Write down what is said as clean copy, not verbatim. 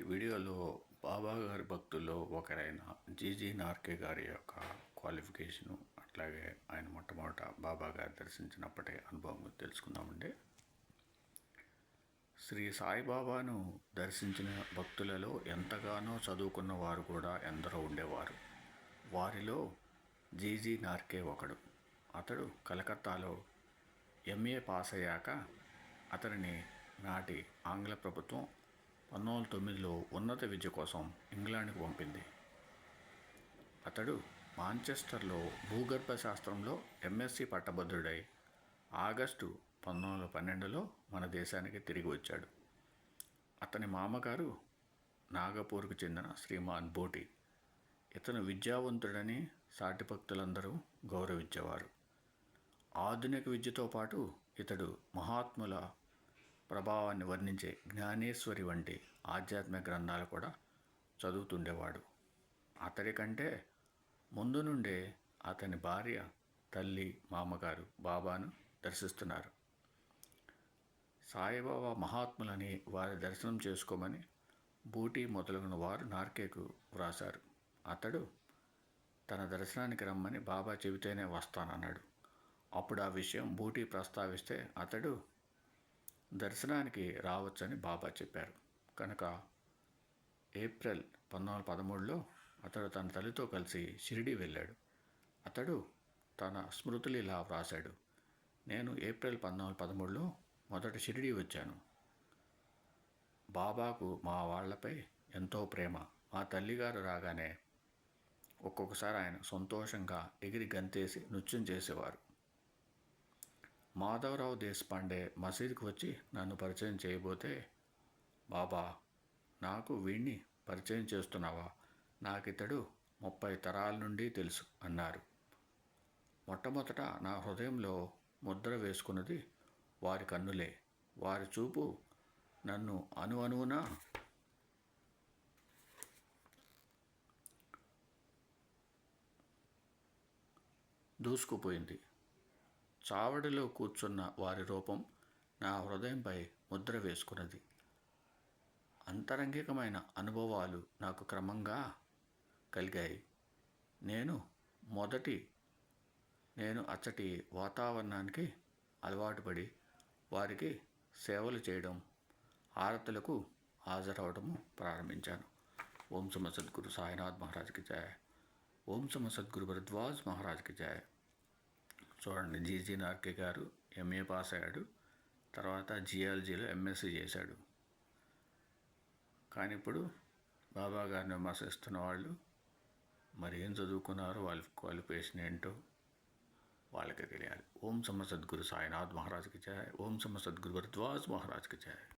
వీడియోలో బాబా గారి భక్తుల్లో ఒకరైన జీజీ నార్కే గారి యొక్క క్వాలిఫికేషను, అట్లాగే ఆయన మొట్టమొదట బాబా గారు దర్శించినప్పటి అనుభవం తెలుసుకుందామండి. శ్రీ సాయిబాబాను దర్శించిన భక్తులలో ఎంతగానో చదువుకున్న వారు కూడా ఎందరో ఉండేవారు. వారిలో జీజీ నార్కే ఒకడు. అతడు కలకత్తాలో ఎంఏ పాస్ అయ్యాక అతనిని నాటి ఆంగ్ల ప్రభుత్వం 1909లో ఉన్నత విద్య కోసం ఇంగ్లాండ్కు పంపింది. అతడు మాంచెస్టర్లో భూగర్భ శాస్త్రంలో ఎంఎస్సి పట్టభద్రుడై ఆగస్టు 1912లో మన దేశానికి తిరిగి వచ్చాడు. అతని మామగారు నాగపూర్కు చెందిన శ్రీమాన్ బోటి. ఇతను విద్యావంతుడని సాటి భక్తులందరూ గౌరవించేవారు. ఆధునిక విద్యతో పాటు ఇతడు మహాత్ముల ప్రభావాన్ని వర్ణించే జ్ఞానేశ్వరి వంటి ఆధ్యాత్మిక గ్రంథాలు కూడా చదువుతుండేవాడు. అతడి కంటే ముందు నుండే అతని భార్య, తల్లి, మామగారు బాబాను దర్శిస్తున్నారు. సాయిబాబా మహాత్ములని వారి దర్శనం చేసుకోమని బూటీ మొదలగున వారు నార్కేకు వ్రాశారు. అతడు తన దర్శనానికి రమ్మని బాబా చెబితేనే వస్తానన్నాడు. అప్పుడు ఆ విషయం బూటీ ప్రస్తావిస్తే అతడు దర్శనానికి రావచ్చని బాబా చెప్పారు. కనుక ఏప్రిల్ 1913లో అతడు తన తల్లితో కలిసి షిరిడీ వెళ్ళాడు. అతడు తన స్మృతులు ఇలా వ్రాశాడు: నేను ఏప్రిల్ 1913లో మొదట షిరిడీ వచ్చాను. బాబాకు మా వాళ్లపై ఎంతో ప్రేమ. మా తల్లిగారు రాగానే ఒక్కొక్కసారి ఆయన సంతోషంగా ఎగిరి గంతేసి నృత్యం చేసేవారు. మాధవరావు దేశపాండే మసీదుకు వచ్చి నన్ను పరిచయం చేయబోతే, బాబా, నాకు వీణ్ణి పరిచయం చేస్తున్నావా? నాకితడు 30 తరాల నుండి తెలుసు అన్నారు. మొట్టమొదట నా హృదయంలో ముద్ర వేసుకున్నది వారి కన్నులే. వారి చూపు నన్ను అణువణువున దూసుకుపోయింది. చావడిలో కూర్చున్న వారి రూపం నా హృదయంపై ముద్ర వేసుకున్నది. అంతరంగికమైన అనుభవాలు నాకు క్రమంగా కలిగాయి. నేను అచ్చటి వాతావరణానికి అలవాటు పడి వారికి సేవలు చేయడం, హారతులకు హాజరవడము ప్రారంభించాను. ఓం సమ సద్గురు సాయినాథ్ మహారాజ్కి జయ. ఓం సమ సద్గురు భరద్వాజ్ మహారాజ్కి జయ. చూడండి, జీజీ నార్కే గారు ఎంఏ పాస్ అయ్యాడు. తర్వాత జియాలజీలో ఎంఎస్సీ చేశాడు. కానీ ఇప్పుడు బాబా గారిని విమర్శిస్తున్న వాళ్ళు మరి ఏం చదువుకున్నారో, వాళ్ళ క్వాలిఫికేషన్ ఏంటో వాళ్ళకే తెలియాలి. ఓం సమ సద్గురు సాయినాథ్ మహారాజ్కి జయ. ఓం సమ సద్గురు భరద్వాజ్ మహారాజ్కి జయ.